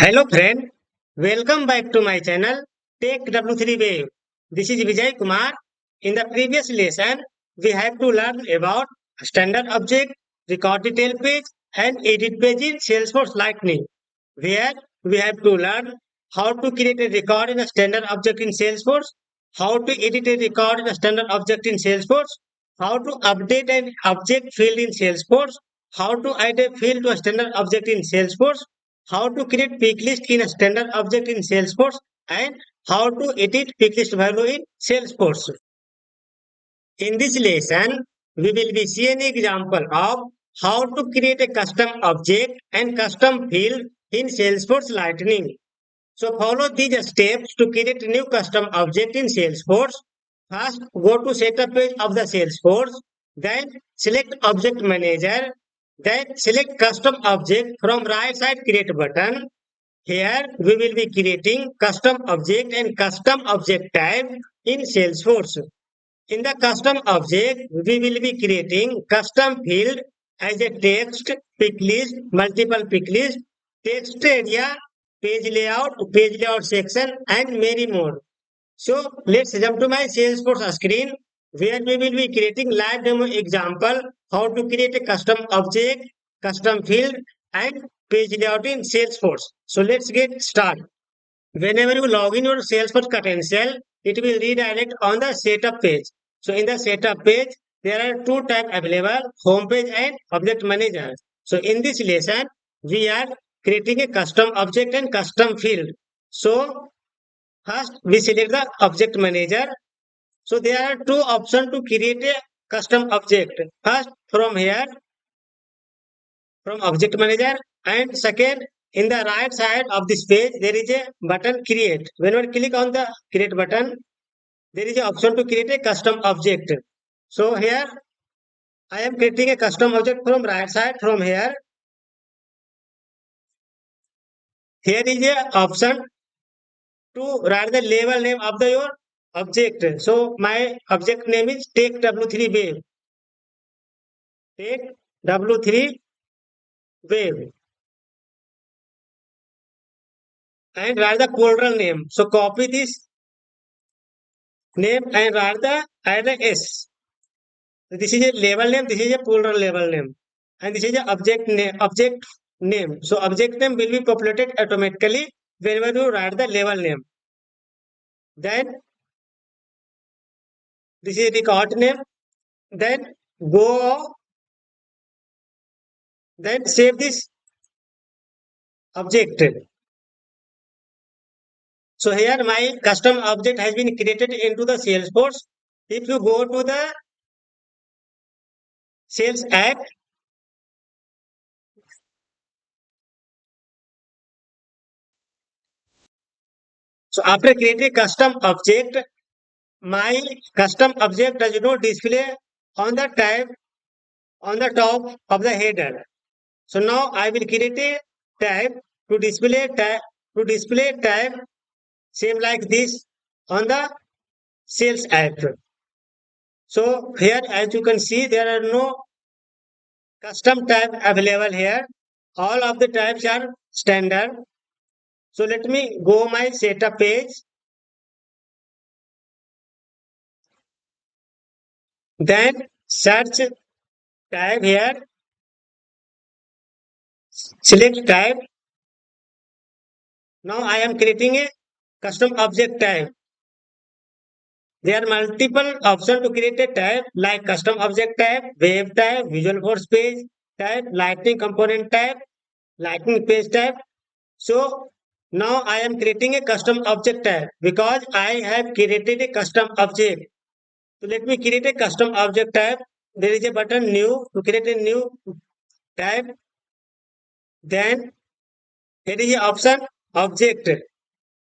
Hello friend, welcome back to my channel Take W3 Wave. This is Vijay Kumar. In the previous lesson, we have to learn about standard object, record detail page and edit page in Salesforce Lightning, where we have to learn how to create a record in a standard object in Salesforce, how to edit a record in a standard object in Salesforce, how to update an object field in Salesforce, how to add a field to a standard object in Salesforce, how to create pick list in a standard object in Salesforce, and how to edit pick list value in Salesforce. In this lesson, we will be seeing an example of how to create a custom object and custom field in Salesforce Lightning. So follow these steps to create a new custom object in Salesforce. First, go to setup page of the Salesforce, then select object manager, then select custom object from right side create button. Here we will be creating custom object and custom object type in Salesforce. In the custom object, we will be creating custom field as a text, pick list, multiple pick list, text area, page layout section, and many more. So let's jump to my Salesforce screen where we will be creating live demo example how to create a custom object, custom field, and page layout in Salesforce. So let's get started. Whenever you log in your Salesforce credential, it will redirect on the setup page. So in the setup page, there are two types available, home page and object manager. So in this lesson, we are creating a custom object and custom field. So first we select the object manager. So there are two options to create a custom object. First from here, from object manager, and second in the right side of this page there is a button create. When we click on the create button, there is an option to create a custom object. So here I am creating a custom object from right side. From here is a option to write the label name of the your object. So my object name is take w3 wave, take w3 wave, and write the folder name. So copy this name and write the add the s. This is a label name, this is a folder label name, and this is a object name. So object name will be populated automatically whenever you write the label name. Then this is a record name. Then go. Then save this object. So here my custom object has been created into the Salesforce. If you go to the Sales app, so after creating a custom object, my custom object does not display on the tab on the top of the header. So now I will create a tab to display tab same like this on the sales app. So here as you can see there are no custom tab available here. All of the tabs are standard. So let me go my setup page. Then search tab here. Select tab. Now I am creating a custom object tab. There are multiple options to create a tab like custom object tab, wave tab, visual force page tab, lightning component tab, lightning page tab. So now I am creating a custom object tab because I have created a custom object. So let me create a custom object tab. There is a button new to create a new tab. Then here is the option object.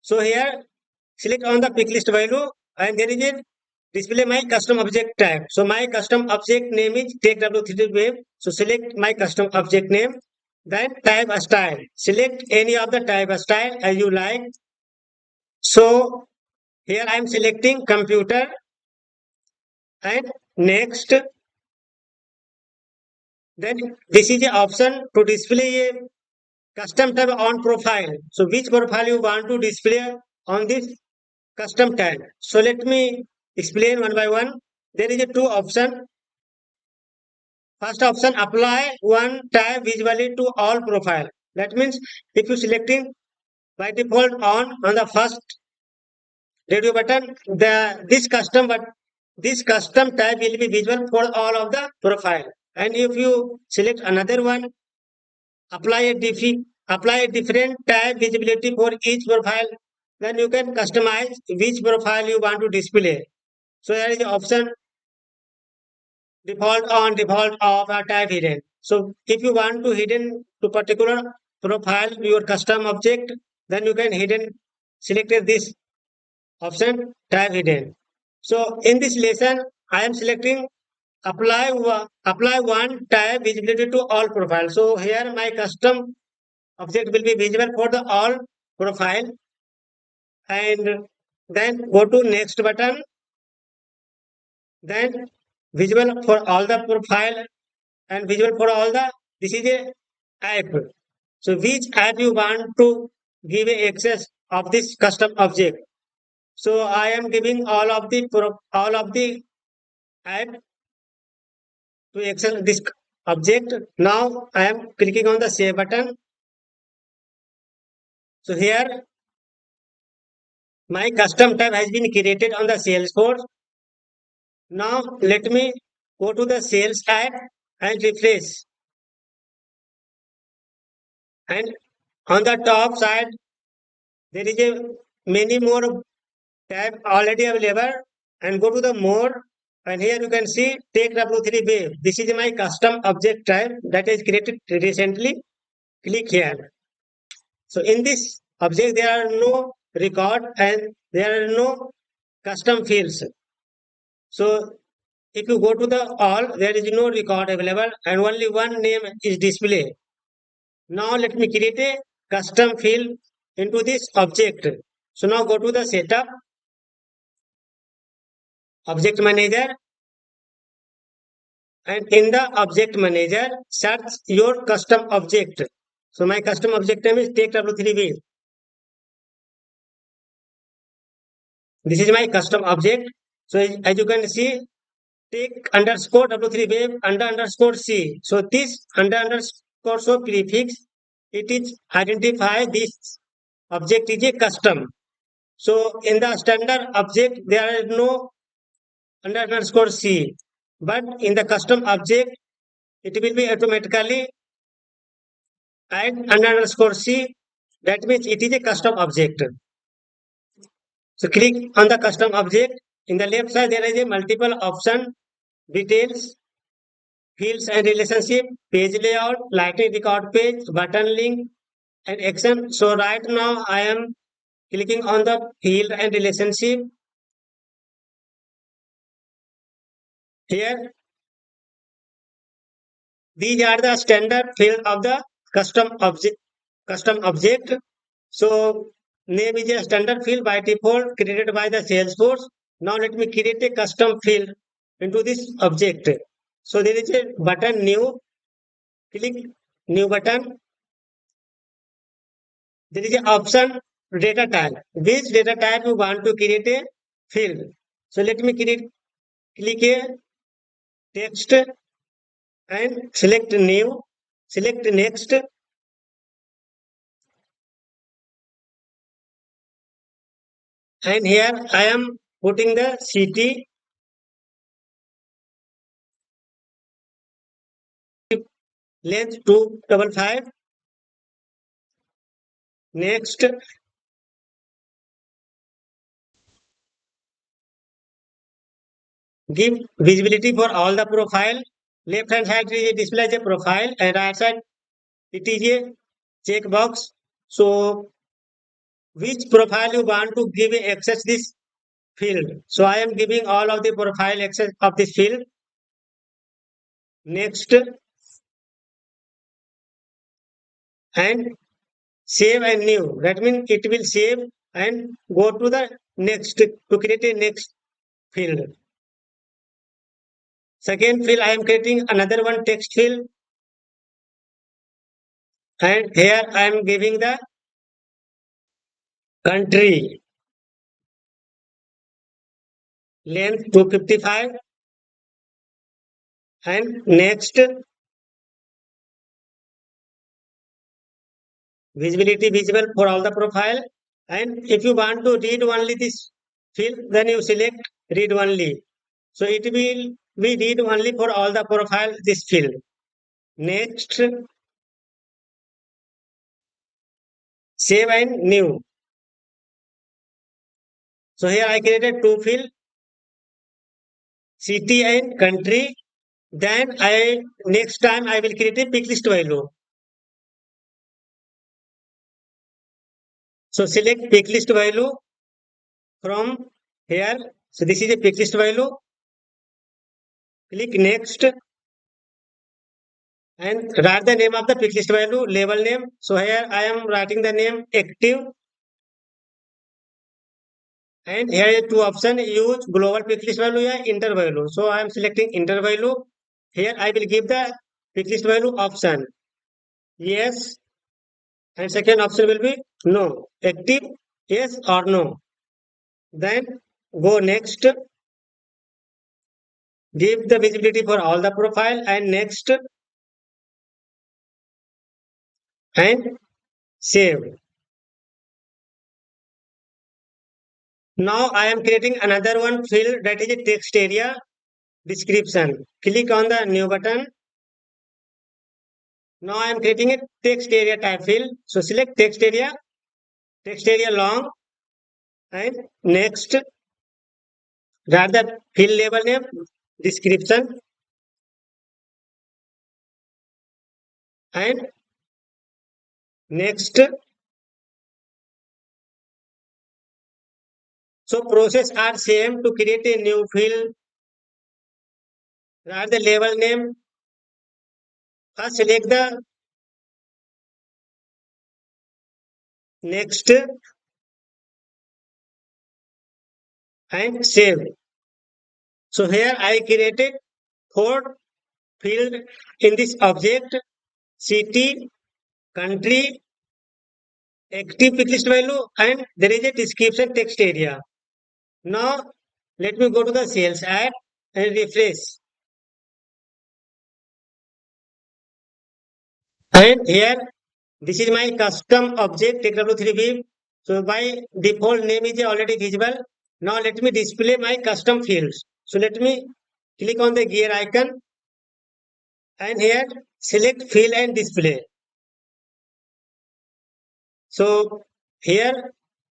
So here select on the pick list value and there is a display my custom object tab. So my custom object name is take w3 wave. So select my custom object name. Then type a style. Select any of the type of style as you like. So here I am selecting computer and next. Then this is the option to display a custom tab on profile. So which profile you want to display on this custom tab? So let me explain one by one. There is a two option. First option, apply one tab visually to all profile. That means if you selecting by default on the first radio button, this custom tab will be visible for all of the profile. And if you select another one, apply apply a different tab visibility for each profile, then you can customize which profile you want to display. So there is the option default on, default off, or tab hidden. So if you want to hidden to particular profile your custom object, then you can hidden selected this option tab hidden. So in this lesson, I am selecting apply one tab visibility to all profiles. So here my custom object will be visible for the all profile, and then go to next button, then visible for all the profile and visible for all the this is a app. So which app you want to give a access of this custom object? So I am giving all of the app to access this object. Now I am clicking on the save button. So here my custom tab has been created on the Salesforce. Now let me go to the sales app and refresh. And on the top side, there is a many more tab already available. And go to the more. And here you can see Take W3 Wave. This is my custom object tab that is created recently. Click here. So in this object, there are no record and there are no custom fields. So if you go to the all, there is no record available and only one name is displayed. Now let me create a custom field into this object. So now go to the setup, object manager, and in the object manager, search your custom object. So my custom object name is Take W3 Wave. This is my custom object. So as you can see, Take underscore W3 Wave underscore C. So this underscore so prefix, it is identify this object is a custom. So in the standard object, there is no underscore C. But in the custom object, it will be automatically add underscore C. That means it is a custom object. So click on the custom object. In the left side, there is a multiple option, details, fields and relationship, page layout, lightning record page, button link, and action. So right now I am clicking on the field and relationship. Here, these are the standard field of the custom object. Custom object. So name is a standard field by default created by the Salesforce. Now let me create a custom field into this object. So there is a button new. Click new button. There is an option data type. Which data type you want to create a field? So let me click a text and select new. Select next. And here I am putting the city length 255. Next, give visibility for all the profile. Left hand side is a display as a profile and right side it is a checkbox. So which profile you want to give access this field? So I am giving all of the profile access of this field. Next, and save and new. That means it will save and go to the next to create a next field. Second field, I am creating another one text field. and here I am giving the country, length 255, and next visibility visible for all the profile. And if you want to read only this field, then you select read only. So it will be read only for all the profile this field. Next, save and new. So here I created two field, city and country. Then next time I will create a pick list value. So select pick list value from here. So this is a pick list value. Click next and write the name of the pick list value, label name. So here I am writing the name active, and here are two options, use global pick list value or enter value. So I am selecting enter value. Here I will give the pick list value option yes, and second option will be no, active yes or no. Then go next, give the visibility for all the profile, and next and save. Now I am creating another one field, that is a text area description. Click on the new button. Now I am creating a text area type field. So select text area long, and next write the field label name, description, and next. So process are same to create a new field. Write the label name. First select the next and save. So here I created four field in this object: city, country, active pick list value, and there is a description text area. Now let me go to the sales ad and refresh. And here this is my custom object TechW3B. So by default name is already visible. Now let me display my custom fields. So let me click on the gear icon and here select field and display. So here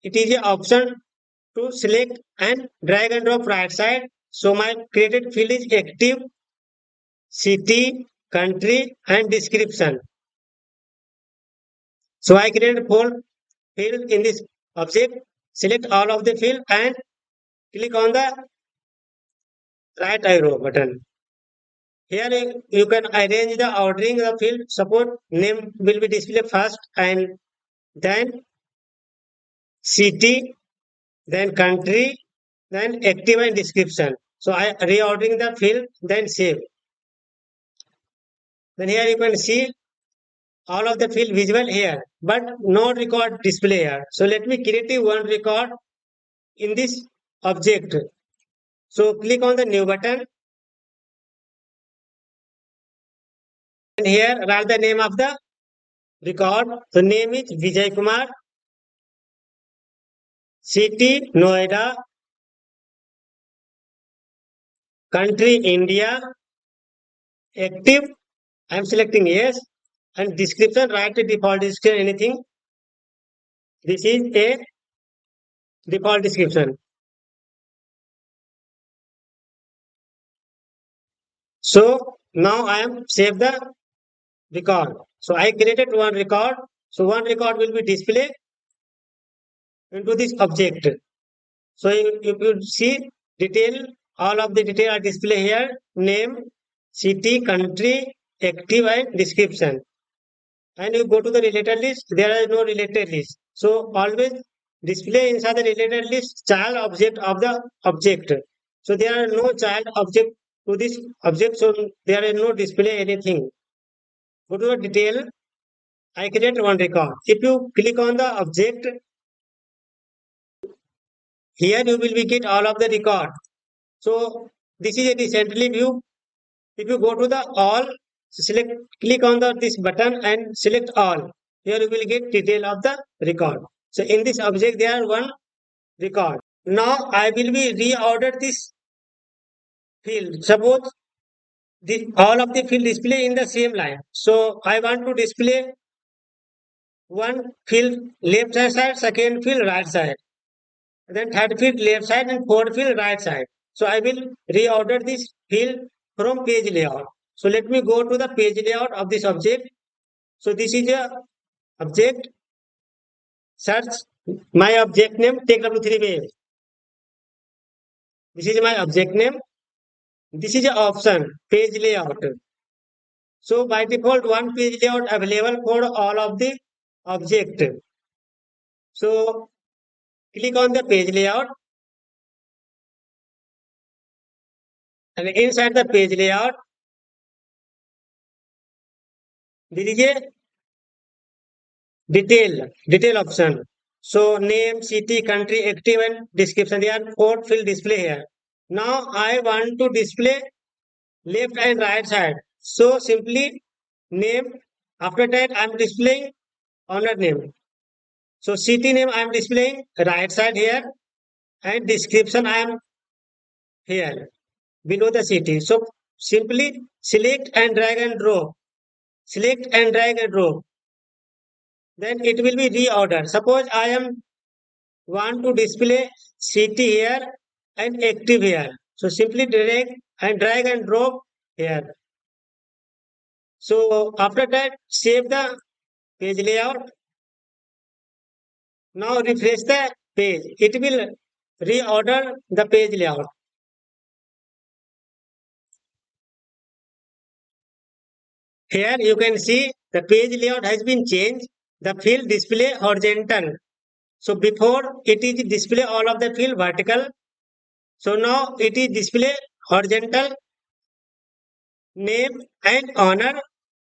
it is an option to select and drag and drop right side. So my created field is active, city, country, and description. So I created four field in this object. Select all of the field and click on the right arrow button. Here you can arrange the ordering of field. Suppose name will be displayed first and then city, then country, then active and description. So I reordering the field, then save. Then here you can see all of the field visible here, but no record display here. So let me create one record in this object. So click on the new button and here write the name of the record. The name is Vijay Kumar, city Noida, country India, active I am selecting yes, and description write the default description anything. This is a default description. So now I am save the record. So I created one record. So one record will be displayed into this object. So you could see detail, all of the detail are displayed here, name, city, country, active and description. And you go to the related list, there is no related list. So always display inside the related list child object of the object. So there are no child object to this object, so there is no display anything. Go to the detail I create one record. If you click on the object, here you will be get all of the record. So this is a recently view. If you go to the all, select, click on the this button and select all. Here you will get detail of the record. So in this object there are one record. Now I will be reorder this field. Suppose all of the field display in the same line. So I want to display one field left side, second field right side, then third field left side and fourth field right side. So I will reorder this field from page layout. So let me go to the page layout of this object. So this is a object. Search my object name. Take W3 wave. This is my object name. This is an option page layout. So by default, one page layout available for all of the object. So click on the page layout, and inside the page layout, there is a detail option. So name, city, country, active, and description. They are four field display here. Now I want to display left and right side. So simply name. After that, I'm displaying owner name. So city name I'm displaying right side here, and description I'm here below the city. So simply select and drag and drop. Select and drag and drop. Then it will be reordered. Suppose I am want to display city here and active here. So simply drag and drop here. So after that, save the page layout. Now refresh the page. It will reorder the page layout. Here you can see the page layout has been changed. The field display horizontal. So before it is display all of the field vertical. So now it is display horizontal, name and owner,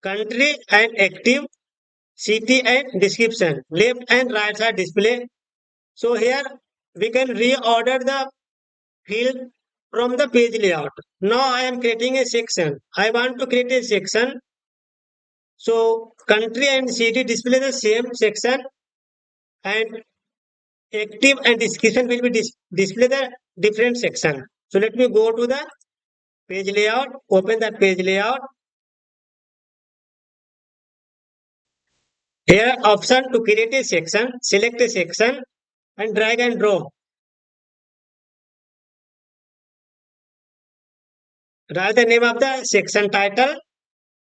country and active, city and description. Left and right side display. So here we can reorder the field from the page layout. Now I am creating a section. I want to create a section. So country and city display the same section, and active and description will be display the different section. So let me go to the page layout, open that page layout. Here option to create a section, select a section and drag and drop. Write the name of the section title.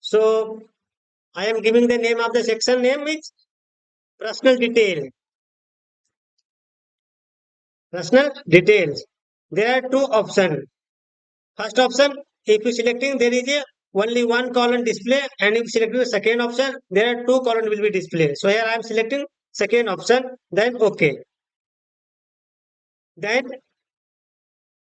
So I am giving the name of the section name is personal detail. Personal details. There are two options. First option, if you selecting, there is a only one column display, and if selecting the second option, there are two columns will be displayed. So here I am selecting second option, then OK. Then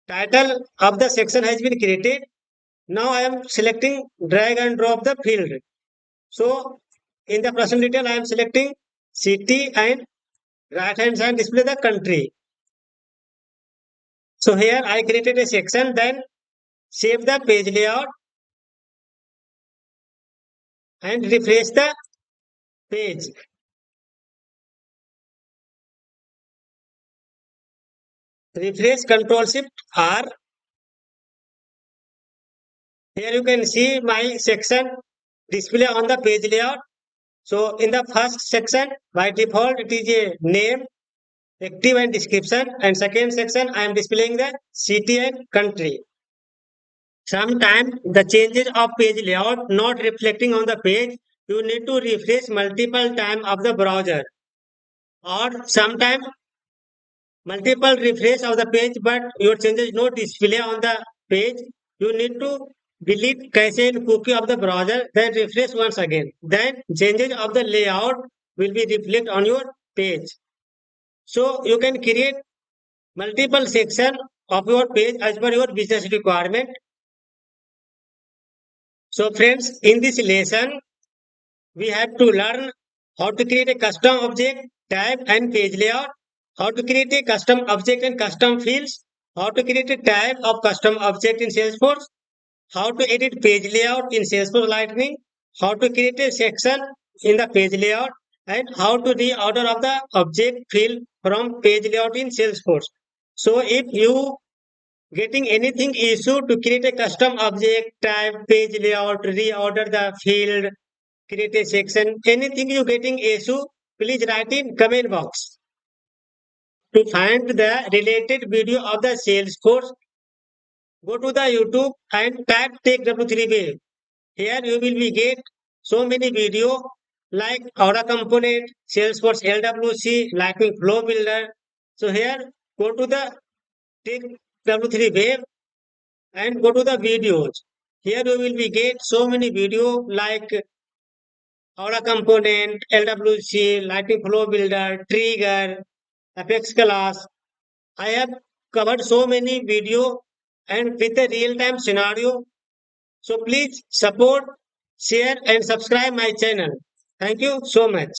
title of the section has been created. Now I am selecting drag and drop the field. So in the personal detail, I am selecting city and right hand side display the country. So here I created a section, then save the page layout and refresh the page. Refresh Control Shift R. Here you can see my section display on the page layout. So in the first section, by default, it is a name, active and description, and second section I am displaying the city and country. Sometimes the changes of page layout not reflecting on the page, you need to refresh multiple times of the browser, or sometimes multiple refresh of the page, but your changes not display on the page. You need to delete cache and cookie of the browser, then refresh once again. Then changes of the layout will be reflect on your page. So you can create multiple section of your page as per your business requirement. So friends, in this lesson, we have to learn how to create a custom object, type and page layout, how to create a custom object and custom fields, how to create a type of custom object in Salesforce, how to edit page layout in Salesforce Lightning, how to create a section in the page layout, and how to reorder of the object field from page layout in Salesforce. So if you getting anything issue to create a custom object, type, page layout, reorder the field, create a section, anything you getting issue, please write in comment box. To find the related video of the Salesforce, go to the YouTube and type Take W3 Wave. Here you will be get so many video like Aura Component, Salesforce LWC, Lightning Flow Builder. So here go to the Take W3 Wave and go to the videos. Here you will be get so many video like Aura Component, LWC, Lightning Flow Builder, Trigger, Apex Class. I have covered so many video and with a real-time scenario. So please support, share and subscribe my channel. Thank you so much.